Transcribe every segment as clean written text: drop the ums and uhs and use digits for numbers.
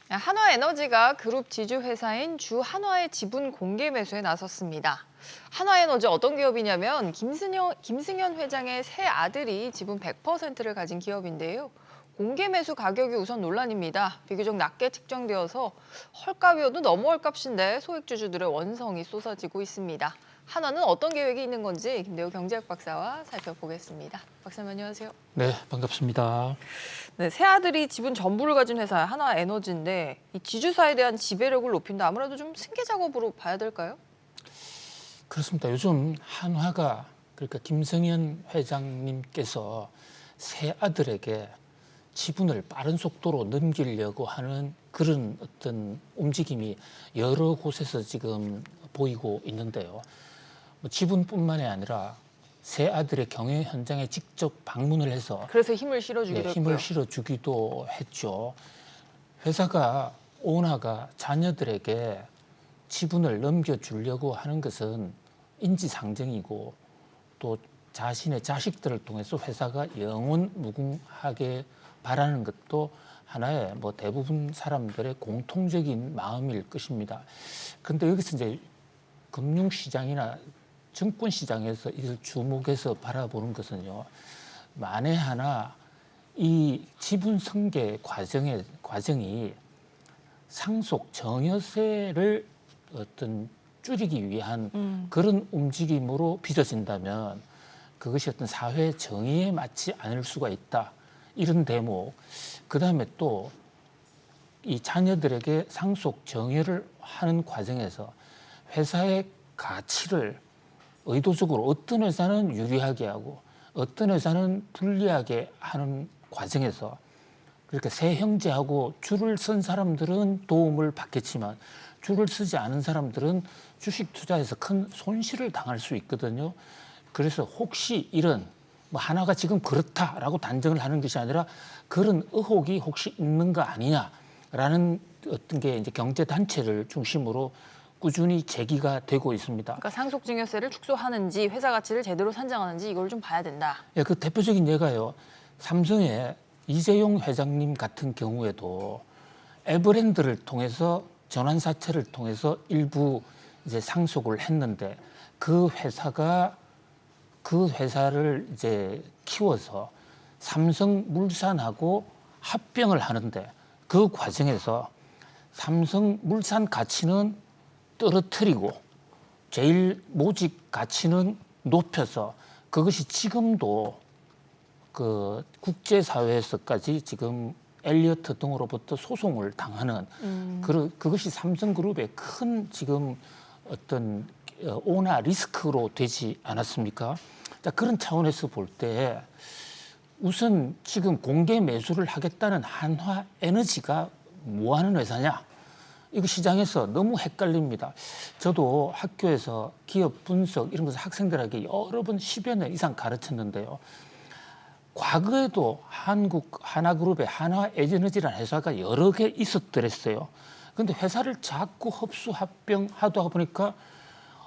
한화에너지가 그룹 지주 회사인 주한화의 지분 공개 매수에 나섰습니다. 한화에너지 어떤 기업이냐면 김승현 회장의 새 아들이 지분 100%를 가진 기업인데요. 공개 매수 가격이 우선 논란입니다. 비교적 낮게 책정되어서 헐값이어도 너무 헐값인데 소액주주들의 원성이 쏟아지고 있습니다. 한화는 어떤 계획이 있는 건지 김대우 경제학 박사와 살펴보겠습니다. 박사님 안녕하세요. 네, 반갑습니다. 네, 새 아들이 지분 전부를 가진 회사 한화에너지인데 이 지주사에 대한 지배력을 높인다. 아무래도 좀 승계 작업으로 봐야 될까요? 그렇습니다. 요즘 한화가 그러니까 김승현 회장님께서 새 아들에게 지분을 빠른 속도로 넘기려고 하는 그런 어떤 움직임이 여러 곳에서 지금 보이고 있는데요. 지분뿐만이 아니라 새 아들의 경영 현장에 직접 방문을 해서 그래서 힘을 실어주기도 힘을 했고요. 실어주기도 했죠. 회사가 오너가 자녀들에게 지분을 넘겨주려고 하는 것은 인지상정이고 또 자신의 자식들을 통해서 회사가 영원 무궁하게 바라는 것도 하나의 대부분 사람들의 공통적인 마음일 것입니다. 그런데 여기서 이제 금융시장이나 증권시장에서 이를 주목해서 바라보는 것은요. 만에 하나 이 지분 승계 과정이 상속 증여세를 어떤 줄이기 위한 그런 움직임으로 빚어진다면 그것이 어떤 사회 정의에 맞지 않을 수가 있다. 이런 대목. 그다음에 또 이 자녀들에게 상속 증여를 하는 과정에서 회사의 가치를 의도적으로 어떤 회사는 유리하게 하고 어떤 회사는 불리하게 하는 과정에서 그러니까 새 형제하고 줄을 쓴 사람들은 도움을 받겠지만 줄을 쓰지 않은 사람들은 주식 투자에서 큰 손실을 당할 수 있거든요. 그래서 혹시 이런 하나가 지금 그렇다라고 단정을 하는 것이 아니라 그런 의혹이 혹시 있는 거 아니냐라는 어떤 게 이제 경제 단체를 중심으로 꾸준히 제기가 되고 있습니다. 그러니까 상속증여세를 축소하는지 회사 가치를 제대로 산정하는지 이걸 좀 봐야 된다. 예, 그 대표적인 예가요. 삼성의 이재용 회장님 같은 경우에도 에버랜드를 통해서 전환사채를 통해서 일부 이제 상속을 했는데 그 회사를 이제 키워서 삼성물산하고 합병을 하는데 그 과정에서 삼성물산 가치는 떨어뜨리고 제일 모직 가치는 높여서 그것이 지금도 그 국제사회에서까지 지금 엘리어트 등으로부터 소송을 당하는 그것이 삼성그룹의 큰 지금 어떤 오나 리스크로 되지 않았습니까? 자, 그런 차원에서 볼 때 우선 지금 공개 매수를 하겠다는 한화에너지가 뭐 하는 회사냐? 이거 시장에서 너무 헷갈립니다. 저도 학교에서 기업 분석 이런 것을 학생들에게 여러 번 10여 년 이상 가르쳤는데요. 과거에도 한국 하나그룹의 한화에너지라는 회사가 여러 개 있었더랬어요. 그런데 회사를 자꾸 흡수 합병하다 보니까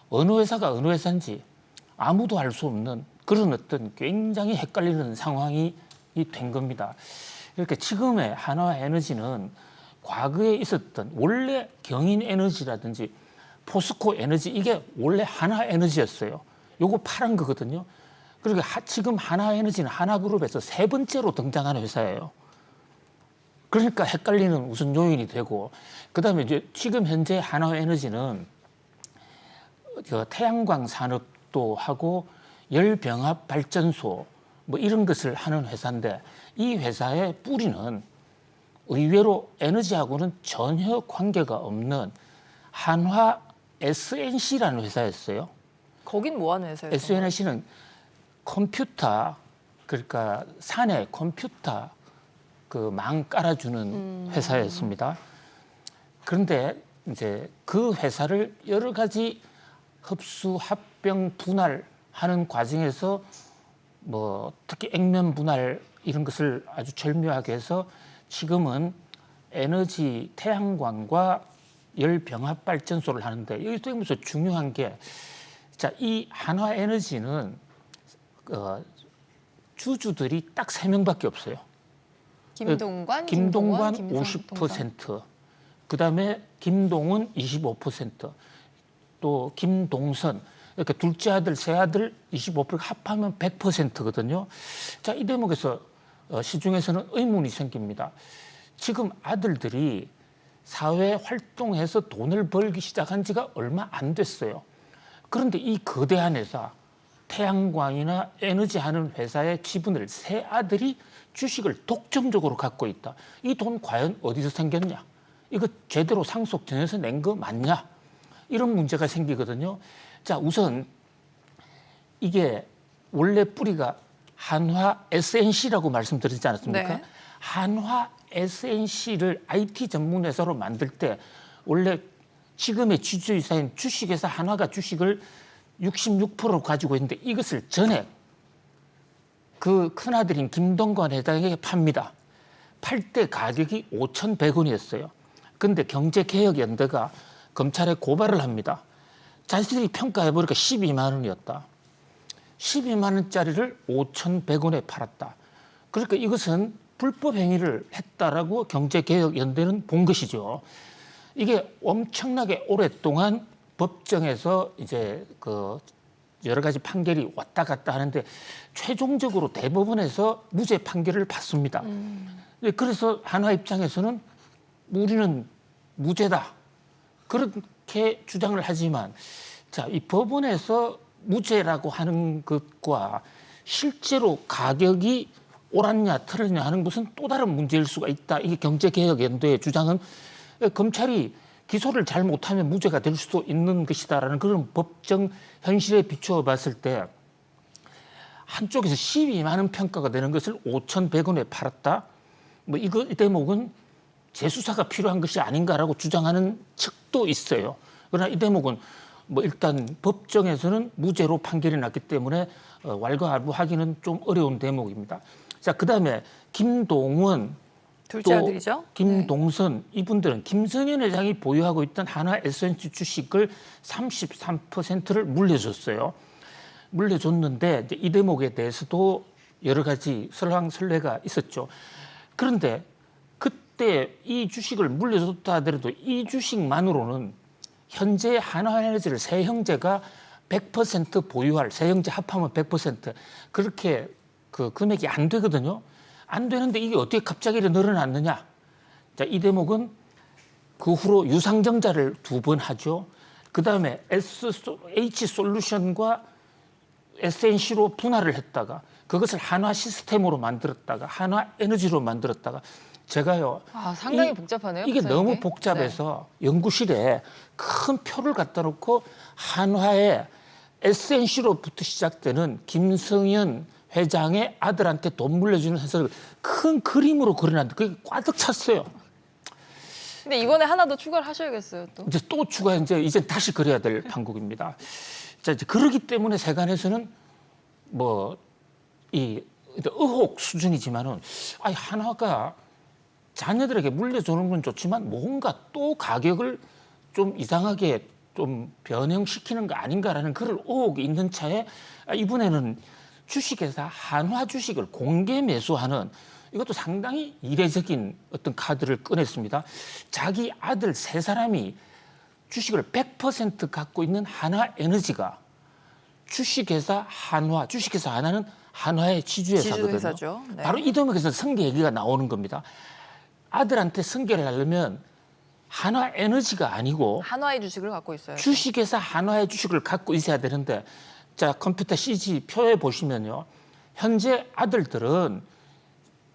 어느 회사가 어느 회사인지 아무도 알 수 없는 그런 어떤 굉장히 헷갈리는 상황이 된 겁니다. 이렇게 지금의 한화에너지는 과거에 있었던 원래 경인에너지라든지 포스코에너지 이게 원래 한화에너지였어요. 요거 팔은 거거든요. 그러니까 지금 한화에너지는 하나그룹에서 세 번째로 등장하는 회사예요. 그러니까 헷갈리는 우선 요인이 되고 그다음에 이제 지금 현재 한화에너지는 태양광 산업도 하고 열병합 발전소 이런 것을 하는 회사인데 이 회사의 뿌리는 의외로 에너지하고는 전혀 관계가 없는 한화 SNC라는 회사였어요. 거긴 뭐 하는 회사예요? SNC는 컴퓨터 그러니까 산에 컴퓨터 그 망 깔아주는 회사였습니다. 그런데 이제 그 회사를 여러 가지 흡수, 합병, 분할하는 과정에서 특히 액면 분할 이런 것을 아주 절묘하게 해서 지금은 에너지 태양광과 열병합 발전소를 하는데 여기서 중요한 게 자, 이 한화에너지는 주주들이 딱 3명밖에 없어요. 김동관, 김동관 김성, 50%, 그다음에 김동은 25%, 또 김동선, 이렇게 둘째 아들, 세 아들 25% 합하면 100%거든요. 자, 이 대목에서 시중에서는 의문이 생깁니다. 지금 아들들이 사회 활동해서 돈을 벌기 시작한 지가 얼마 안 됐어요. 그런데 이 거대한 회사, 태양광이나 에너지 하는 회사의 지분을 세 아들이 주식을 독점적으로 갖고 있다. 이 돈 과연 어디서 생겼냐? 이거 제대로 상속전에서 낸 거 맞냐? 이런 문제가 생기거든요. 자, 우선 이게 원래 뿌리가 한화 SNC라고 말씀드리지 않았습니까? 네. 한화 SNC를 IT 전문 회사로 만들 때 원래 지금의 지주이사인 주식회사 한화가 주식을 66% 가지고 있는데 이것을 전에 그 큰아들인 김동관 회장에게 팝니다. 팔 때 가격이 5,100원이었어요. 근데 경제개혁연대가 검찰에 고발을 합니다. 자신들이 평가해보니까 12만 원이었다. 12만 원짜리를 5,100원에 팔았다. 그러니까 이것은 불법 행위를 했다라고 경제개혁연대는 본 것이죠. 이게 엄청나게 오랫동안 법정에서 이제 그 여러 가지 판결이 왔다 갔다 하는데 최종적으로 대법원에서 무죄 판결을 받습니다. 그래서 한화 입장에서는 우리는 무죄다. 그렇게 주장을 하지만 자, 이 법원에서 무죄라고 하는 것과 실제로 가격이 옳았냐 틀렸냐 하는 것은 또 다른 문제일 수가 있다. 이게 경제개혁연대의 주장은 검찰이 기소를 잘 못하면 무죄가 될 수도 있는 것이다라는 그런 법정 현실에 비추어 봤을 때 한쪽에서 12만 원 평가가 되는 것을 5,100원에 팔았다. 뭐 이 대목은 재수사가 필요한 것이 아닌가라고 주장하는 측도 있어요. 그러나 이 대목은 뭐 일단 법정에서는 무죄로 판결이 났기 때문에 왈가왈부하기는 좀 어려운 대목입니다. 자, 그다음에 김동원 둘째 아들이죠. 김동선 이분들은 김승현 회장이 보유하고 있던 한화 SNC 주식을 33%를 물려줬어요. 물려줬는데 이제 이 대목에 대해서도 여러 가지 설왕설래가 있었죠. 그런데 그때 이 주식을 물려줬다 하더라도 이 주식만으로는 현재 한화에너지를 세 형제가 100% 보유할 세 형제 합하면 100% 그렇게 그 금액이 안 되거든요. 안 되는데 이게 어떻게 갑자기 늘어났느냐? 자, 이 대목은 그 후로 유상증자를 2번 하죠. 그 다음에 H솔루션과 SNC로 분할을 했다가 그것을 한화 시스템으로 만들었다가 한화 에너지로 만들었다가 제가요. 상당히 복잡하네요. 이게 박사님. 너무 복잡해서 연구실에 큰 표를 갖다 놓고 한화의 SNC로부터 시작되는 김승현 회장의 아들한테 돈 물려주는 해석을 큰 그림으로 그려놨는데 그게 꽉 찼어요. 근데 이번에 하나 더 추가를 하셔야겠어요. 또. 이제 또 추가 이제 다시 그려야 될 판국입니다. 자, 이제 그러기 때문에 세간에서는 뭐 이 의혹 수준이지만은 아니 한화가 자녀들에게 물려주는 건 좋지만 뭔가 또 가격을 좀 이상하게 좀 변형시키는 거 아닌가라는 그런 의혹이 있는 차에 이번에는 주식회사 한화 주식을 공개 매수하는 이것도 상당히 이례적인 어떤 카드를 꺼냈습니다. 자기 아들 세 사람이 주식을 100% 갖고 있는 한화에너지가 주식회사 한화, 주식회사 하나는 한화의 지주회사거든요. 지주회사죠. 네. 바로 이 대목에서 승계 얘기가 나오는 겁니다. 아들한테 승계를 하려면 한화에너지가 아니고 한화의 주식을 갖고 있어요. 주식회사 한화의 주식을 갖고 있어야 되는데 자, 컴퓨터 CG 표에 보시면요. 현재 아들들은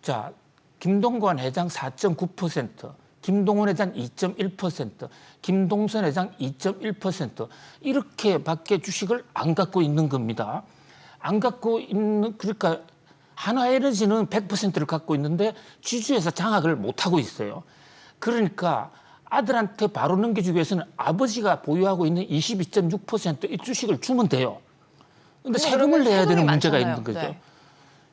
자, 김동관 회장 4.9%, 김동원 회장 2.1%, 김동선 회장 2.1% 이렇게밖에 주식을 안 갖고 있는 겁니다. 안 갖고 있는 그러니까 한화에너지는 100%를 갖고 있는데 지주회사 장악을 못 하고 있어요. 그러니까 아들한테 바로 넘겨주기 위해서는 아버지가 보유하고 있는 22.6%의 주식을 주면 돼요. 근데 세금을 내야 되는 문제가 있는 거죠. 네.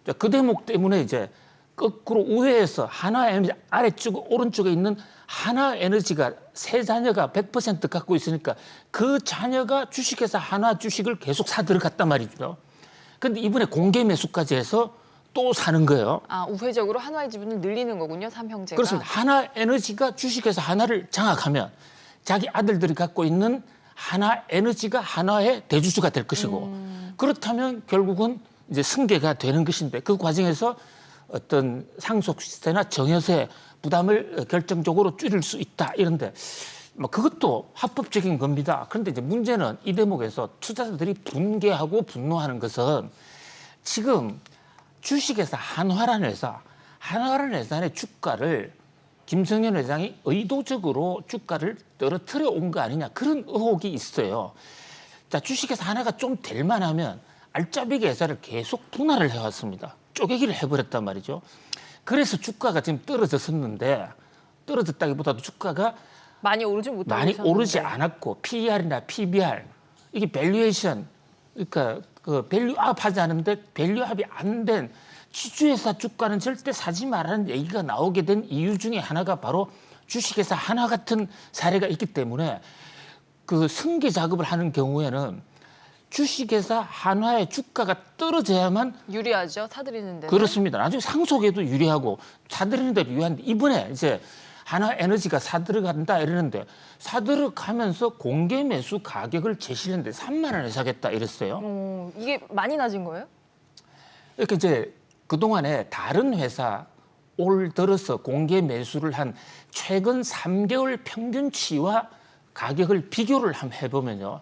자, 그 대목 때문에 이제 거꾸로 우회해서 한화에너지 아래쪽 오른쪽에 있는 한화에너지가 세 자녀가 100% 갖고 있으니까 그 자녀가 주식회사 한화 주식을 계속 사 들어갔단 말이죠. 근데 이번에 공개 매수까지 해서 또 사는 거예요. 아, 우회적으로 한화의 지분을 늘리는 거군요, 삼형제가. 그렇습니다. 하나에너지가 주식회사 하나를 장악하면 자기 아들들이 갖고 있는 하나에너지가 하나의 대주주가 될 것이고 그렇다면 결국은 이제 승계가 되는 것인데 그 과정에서 어떤 상속세나 정여세 부담을 결정적으로 줄일 수 있다 이런데 뭐 그것도 합법적인 겁니다. 그런데 이제 문제는 이 대목에서 투자자들이 분개하고 분노하는 것은 지금 주식회사 한화라는 회사의 주가를 김성현 회장이 의도적으로 주가를 떨어뜨려 온 거 아니냐 그런 의혹이 있어요. 자, 주식회사 하나가 좀 될 만하면 알짜배기 회사를 계속 분할을 해왔습니다. 쪼개기를 해버렸단 말이죠. 그래서 주가가 지금 떨어졌었는데 떨어졌다기보다도 주가가 많이 오르지 못하고 많이 있었는데. 오르지 않았고 PER이나 PBR 이게 밸류에이션 그러니까 그 밸류업 하지 않은데 밸류업이 안 된 지주회사 주가는 절대 사지 말라는 얘기가 나오게 된 이유 중에 하나가 바로 주식회사 하나 같은 사례가 있기 때문에 그 승계 작업을 하는 경우에는 주식회사 한화의 주가가 떨어져야만 유리하죠, 사들이는 데. 그렇습니다. 나중에 상속에도 유리하고 사들이는 데도 유리한데 이번에 이제 하나에너지가 사들어간다 이러는데 사들어가면서 공개 매수 가격을 제시했는데 3만 원에 사겠다 이랬어요. 이게 많이 낮은 거예요? 이렇게 이제 그동안에 다른 회사 올 들어서 공개 매수를 한 최근 3개월 평균치와 가격을 비교를 한번 해보면요.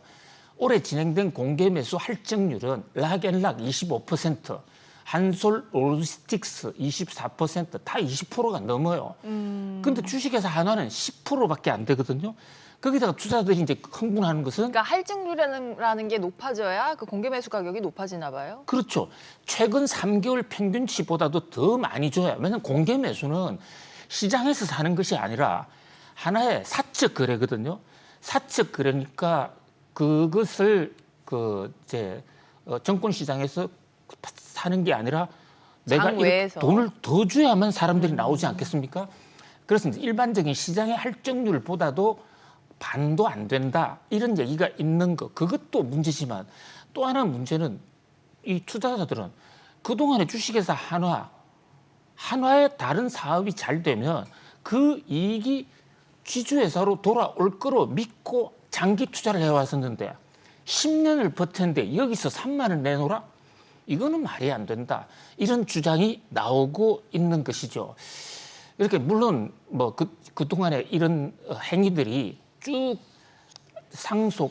올해 진행된 공개 매수 할증률은 락앤락 25%, 한솔 로지스틱스 24%다 20%가 넘어요. 근데 주식회사 한화는 10%밖에 안 되거든요. 거기다가 투자자들이 이제 흥분하는 것은 그러니까 할증률이라는 게 높아져야 그 공개 매수 가격이 높아지나 봐요. 그렇죠. 최근 3개월 평균치보다도 더 많이 줘야. 왜냐하면 공개 매수는 시장에서 사는 것이 아니라 하나의 사적 거래거든요. 사적 거래니까 그것을 그 이제 정권 시장에서 사는 게 아니라 내가 장 외에서. 돈을 더 줘야만 사람들이 나오지 않겠습니까? 그래서 이제 일반적인 시장의 할증률보다도 반도 안 된다 이런 얘기가 있는 거 그것도 문제지만 또 하나 문제는 이 투자자들은 그동안의 주식회사 한화의 다른 사업이 잘 되면 그 이익이 지주회사로 돌아올 거로 믿고 장기 투자를 해왔었는데 10년을 버텼는데 여기서 3만 원 내놓으라? 이거는 말이 안 된다. 이런 주장이 나오고 있는 것이죠. 이렇게 물론 뭐 그동안에 이런 행위들이 쭉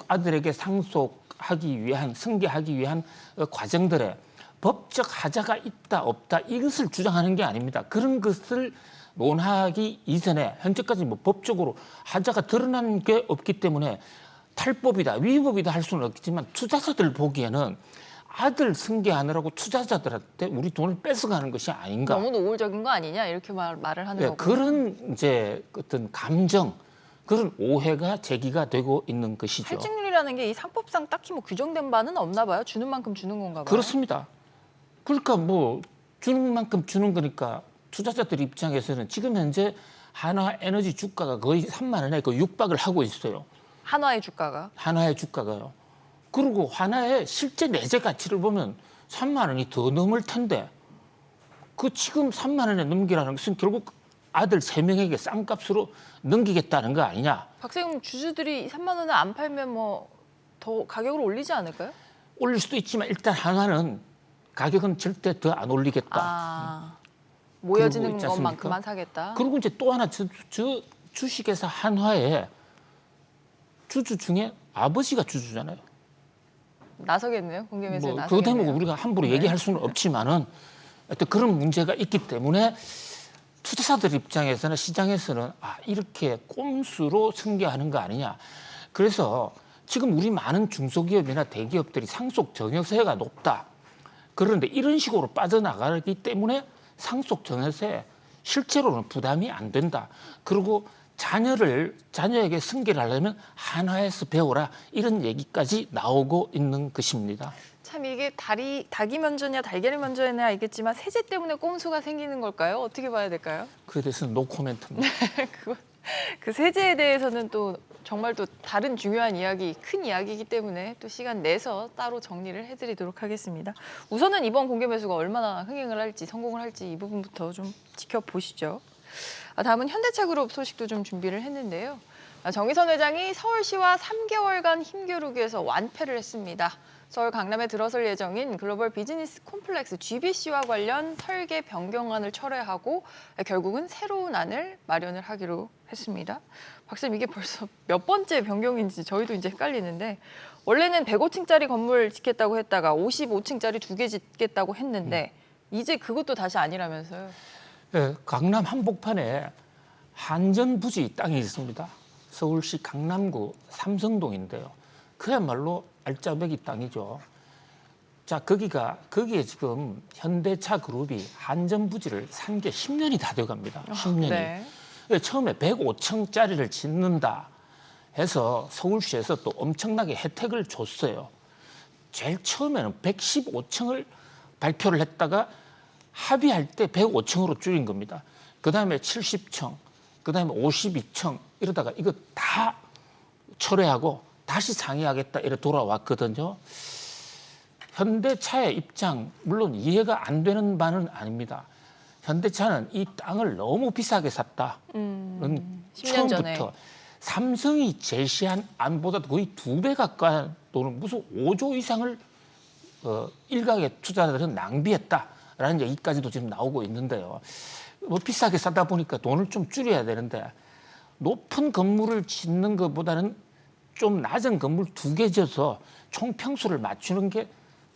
아들에게 상속하기 위한 승계하기 위한 과정들에 법적 하자가 있다 없다 이것을 주장하는 게 아닙니다. 그런 것을 논하기 이전에 현재까지 뭐 법적으로 하자가 드러난 게 없기 때문에 탈법이다 위법이다 할 수는 없겠지만 투자자들 보기에는 아들 승계하느라고 투자자들한테 우리 돈을 뺏어가는 것이 아닌가. 너무 노골적인 거 아니냐 이렇게 말을 하는 네, 거고. 그런 이제 어떤 감정, 그런 오해가 제기가 되고 있는 것이죠. 할증률이라는 게 이 상법상 딱히 뭐 규정된 바는 없나 봐요. 주는 만큼 주는 건가 봐요. 그렇습니다. 그러니까 뭐 주는 만큼 주는 거니까 투자자들 입장에서는 지금 현재 한화에너지 주가가 거의 3만 원에 그 육박을 하고 있어요. 한화의 주가가. 한화의 주가가요. 그리고 한화의 실제 내재 가치를 보면 3만 원이 더 넘을 텐데 그 지금 3만 원에 넘기라는 것은 결국 아들 3명에게 쌍값으로 넘기겠다는 거 아니냐. 박세웅 주주들이 3만 원에 안 팔면 뭐 더 가격을 올리지 않을까요? 올릴 수도 있지만 일단 한화는 가격은 절대 더 안 올리겠다. 아, 모여지는 있지 않습니까? 것만큼만 사겠다. 그리고 이제 또 하나 저 주식회사 한화의 주주 중에 아버지가 주주잖아요. 나서겠네요. 공개 매수에 뭐 그 나서겠네요. 대목을 우리가 함부로 네. 얘기할 수는 없지만은 하여튼 그런 문제가 있기 때문에 투자자들 입장에서는 시장에서는 이렇게 꼼수로 승계하는 거 아니냐. 그래서 지금 우리 많은 중소기업이나 대기업들이 상속 정여세가 높다. 그런데 이런 식으로 빠져나가기 때문에 상속 정여세 실제로는 부담이 안 된다. 그리고 자녀에게 승계를 하려면 한화에서 배워라. 이런 얘기까지 나오고 있는 것입니다. 참 이게 닭이 먼저냐 달걀이 먼저냐 알겠지만 세제 때문에 꼼수가 생기는 걸까요? 어떻게 봐야 될까요? 그에 대해서는 노 코멘트입니다. 그거 그 세제에 대해서는 또 정말 또 다른 중요한 이야기, 큰 이야기이기 때문에 또 시간 내서 따로 정리를 해드리도록 하겠습니다. 우선은 이번 공개 매수가 얼마나 흥행을 할지, 성공을 할지 이 부분부터 좀 지켜보시죠. 다음은 현대차그룹 소식도 좀 준비를 했는데요. 정의선 회장이 서울시와 3개월간 힘겨루기에서 완패를 했습니다. 서울 강남에 들어설 예정인 글로벌 비즈니스 콤플렉스 GBC와 관련 설계 변경안을 철회하고 결국은 새로운 안을 마련을 하기로 했습니다. 박사님, 이게 벌써 몇 번째 변경인지 저희도 이제 헷갈리는데, 원래는 105층짜리 건물 짓겠다고 했다가 55층짜리 2개 짓겠다고 했는데 이제 그것도 다시 아니라면서요. 예, 강남 한복판에 한전부지 땅이 있습니다. 서울시 강남구 삼성동인데요. 그야말로 알짜배기 땅이죠. 자, 거기에 지금 현대차 그룹이 한전부지를 산 게 10년이 다 돼갑니다. 10년이. 네. 처음에 105층짜리를 짓는다 해서 서울시에서 또 엄청나게 혜택을 줬어요. 제일 처음에는 115층을 발표를 했다가 합의할 때 105층으로 줄인 겁니다. 그 다음에 70층, 그 다음에 52층 이러다가 이거 다 철회하고 다시 상의하겠다 이래 돌아왔거든요. 현대차의 입장 물론 이해가 안 되는 바는 아닙니다. 현대차는 이 땅을 너무 비싸게 샀다. 10년 전에. 처음부터 삼성이 제시한 안보다 거의 2배 가까이 또는 무슨 5조 이상을 일각의 투자자들은 낭비했다라는 얘기까지도 지금 나오고 있는데요. 뭐 비싸게 사다 보니까 돈을 좀 줄여야 되는데 높은 건물을 짓는 것보다는 좀 낮은 건물 2개 지어서 총 평수를 맞추는 게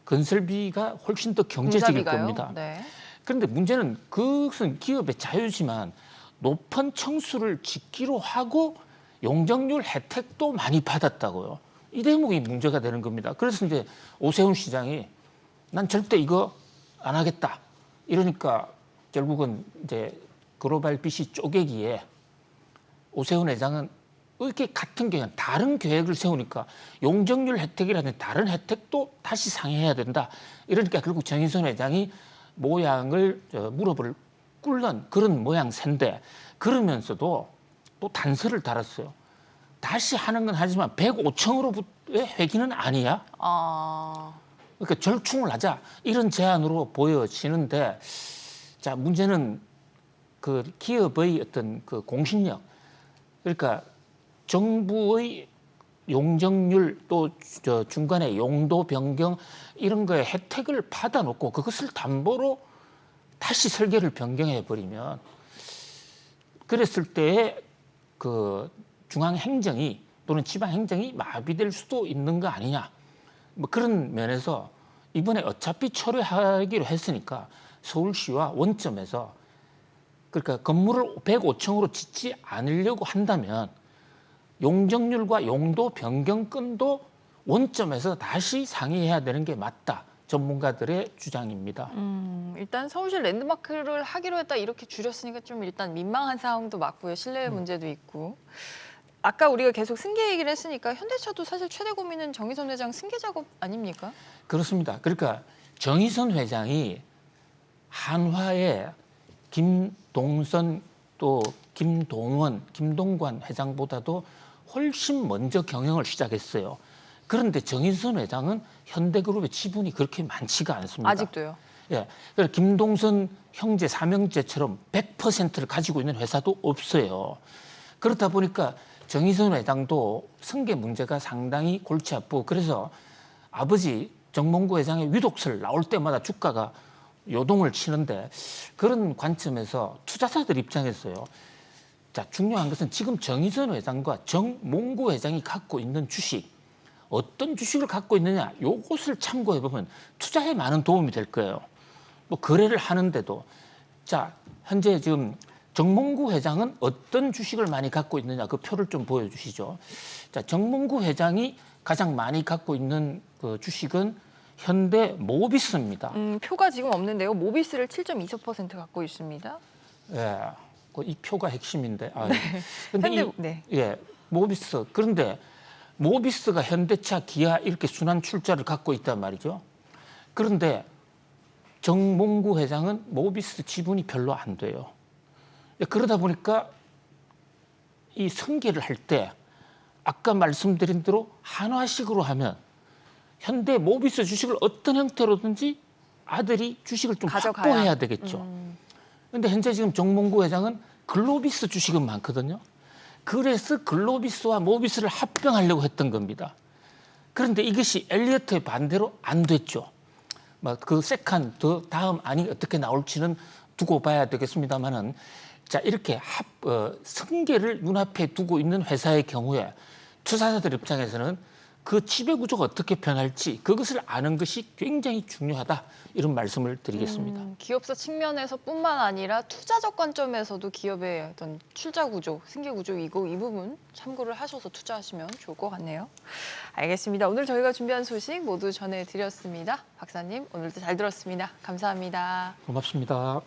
건설비가 훨씬 더 경제적일 공사비가요? 겁니다. 네. 그런데 문제는 그것은 기업의 자유지만 높은 청수를 짓기로 하고 용적률 혜택도 많이 받았다고요. 이 대목이 문제가 되는 겁니다. 그래서 이제 오세훈 시장이 난 절대 이거 안 하겠다. 이러니까 결국은 이제 글로벌 BC 쪼개기에 오세훈 회장은 이렇게 같은 경우 다른 계획을 세우니까 용적률 혜택이라든지 다른 혜택도 다시 상의해야 된다. 이러니까 결국 정의선 회장이 무릎을 꿇는 그런 모양새인데 그러면서도 또 단서를 달았어요. 다시 하는 건 하지만 105층으로부터의 회기는 아니야. 그러니까 절충을 하자 이런 제안으로 보여지는데 자 문제는 그 기업의 어떤 그 공신력 그러니까 정부의 용적률 또 중간에 용도 변경 이런 거에 혜택을 받아놓고 그것을 담보로 다시 설계를 변경해 버리면 그랬을 때에 그 중앙 행정이 또는 지방 행정이 마비될 수도 있는 거 아니냐. 뭐 그런 면에서 이번에 어차피 철회하기로 했으니까 서울시와 원점에서 그러니까 건물을 105층으로 짓지 않으려고 한다면 용적률과 용도 변경권도 원점에서 다시 상의해야 되는 게 맞다. 전문가들의 주장입니다. 일단 서울시 랜드마크를 하기로 했다 이렇게 줄였으니까 좀 일단 민망한 상황도 맞고요. 신뢰 문제도 있고. 아까 우리가 계속 승계 얘기를 했으니까 현대차도 사실 최대 고민은 정의선 회장 승계 작업 아닙니까? 그렇습니다. 그러니까 정의선 회장이 한화의 김동선 또 김동원, 김동관 회장보다도 훨씬 먼저 경영을 시작했어요. 그런데 정의선 회장은 현대그룹의 지분이 그렇게 많지가 않습니다. 아직도요? 예, 그러니까 김동선 형제 삼형제처럼 100%를 가지고 있는 회사도 없어요. 그렇다 보니까 정의선 회장도 승계 문제가 상당히 골치 아프고 그래서 아버지 정몽구 회장의 위독설 나올 때마다 주가가 요동을 치는데 그런 관점에서 투자자들 입장에서요. 자, 중요한 것은 지금 정의선 회장과 정몽구 회장이 갖고 있는 주식 어떤 주식을 갖고 있느냐 요것을 참고해 보면 투자에 많은 도움이 될 거예요. 뭐 거래를 하는데도 자 현재 지금 정몽구 회장은 어떤 주식을 많이 갖고 있느냐 그 표를 좀 보여주시죠. 자 정몽구 회장이 가장 많이 갖고 있는 그 주식은 현대 모비스입니다. 표가 지금 없는데요. 모비스를 7.24% 갖고 있습니다. 예, 이 표가 핵심인데. 아, 네. 근데 네. 예, 모비스 그런데 모비스가 현대차, 기아 이렇게 순환 출자를 갖고 있단 말이죠. 그런데 정몽구 회장은 모비스 지분이 별로 안 돼요. 그러다 보니까 이 승계를 할 때 아까 말씀드린 대로 한화식으로 하면 현대 모비스 주식을 어떤 형태로든지 아들이 주식을 좀 가져가야. 확보해야 되겠죠. 그런데 현재 지금 정몽구 회장은 글로비스 주식은 많거든요. 그래서 글로비스와 모비스를 합병하려고 했던 겁니다. 그런데 이것이 엘리어트의 반대로 안 됐죠. 막 그 세칸 더 다음 안이 어떻게 나올지는 두고 봐야 되겠습니다만은 자 이렇게 승계를 눈앞에 두고 있는 회사의 경우에 투자자들 입장에서는 그 지배 구조가 어떻게 변할지 그것을 아는 것이 굉장히 중요하다 이런 말씀을 드리겠습니다. 기업사 측면에서뿐만 아니라 투자적 관점에서도 기업의 어떤 출자 구조, 승계 구조 이 부분 참고를 하셔서 투자하시면 좋을 것 같네요. 알겠습니다. 오늘 저희가 준비한 소식 모두 전해드렸습니다. 박사님 오늘도 잘 들었습니다. 감사합니다. 고맙습니다.